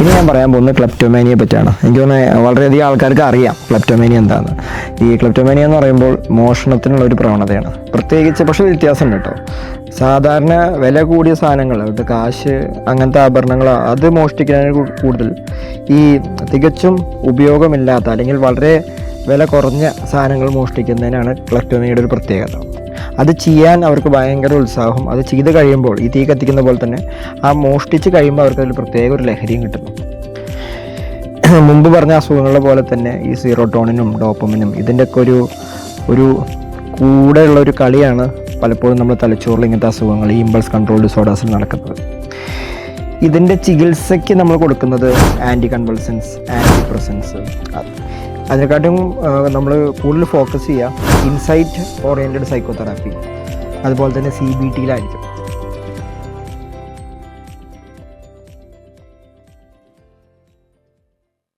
ഇനി ഞാൻ പറയാൻ പോകുന്നത് ക്ലെപ്റ്റോമാനിയെ പറ്റിയാണ്. എനിക്ക് തോന്നുന്നത് വളരെയധികം ആൾക്കാർക്ക് അറിയാം ക്ലെപ്റ്റോമാനിയ എന്താണെന്ന്. ഈ ക്ലെപ്റ്റോമാനിയ എന്ന് പറയുമ്പോൾ മോഷണത്തിനുള്ള ഒരു പ്രവണതയാണ്. പ്രത്യേകിച്ച് പക്ഷേ വ്യത്യാസമുണ്ട് കേട്ടോ. സാധാരണ വില കൂടിയ സാധനങ്ങൾ, അതായത് കാശ്, അങ്ങനത്തെ ആഭരണങ്ങൾ, അത് മോഷ്ടിക്കുന്നതിന് കൂടുതൽ ഈ തികച്ചും ഉപയോഗമില്ലാത്ത അല്ലെങ്കിൽ വളരെ വില കുറഞ്ഞ സാധനങ്ങൾ മോഷ്ടിക്കുന്നതിനാണ് ക്ലെപ്റ്റോമാനിയുടെ ഒരു പ്രത്യേകത. അത് ചെയ്യാൻ അവർക്ക് ഭയങ്കര ഉത്സാഹം. അത് ചെയ്ത് കഴിയുമ്പോൾ ഈ തീ കത്തിക്കുന്ന പോലെ തന്നെ ആ മോഷ്ടിച്ച് കഴിയുമ്പോൾ അവർക്ക് അതിൽ പ്രത്യേക ഒരു ലഹരിയും കിട്ടുന്നു. മുമ്പ് പറഞ്ഞ അസുഖങ്ങളെ പോലെ തന്നെ ഈ സീറോട്ടോണിനും ഡോപ്പമിനും ഇതിൻ്റെയൊക്കെ ഒരു കൂടെയുള്ള ഒരു കളിയാണ് പലപ്പോഴും നമ്മൾ തലച്ചോറിൽ ഇങ്ങനത്തെ അസുഖങ്ങൾ, ഈ ഇമ്പൾസ് കൺട്രോൾ ഡിസോർഡേഴ്സിൽ നടക്കുന്നത്. ഇതിൻ്റെ ചികിത്സയ്ക്ക് നമ്മൾ കൊടുക്കുന്നത് ആൻറ്റി കൺവൾസൻസ്, ആൻറ്റി ഡിപ്രസൻസ്. അതിനെക്കാട്ടും നമ്മൾ കൂടുതൽ ഫോക്കസ് ചെയ്യുക ഇൻസൈറ്റ് ഓറിയൻറ്റഡ് സൈക്കോതെറാപ്പി, അതുപോലെ തന്നെ CBTയിലായിരിക്കും.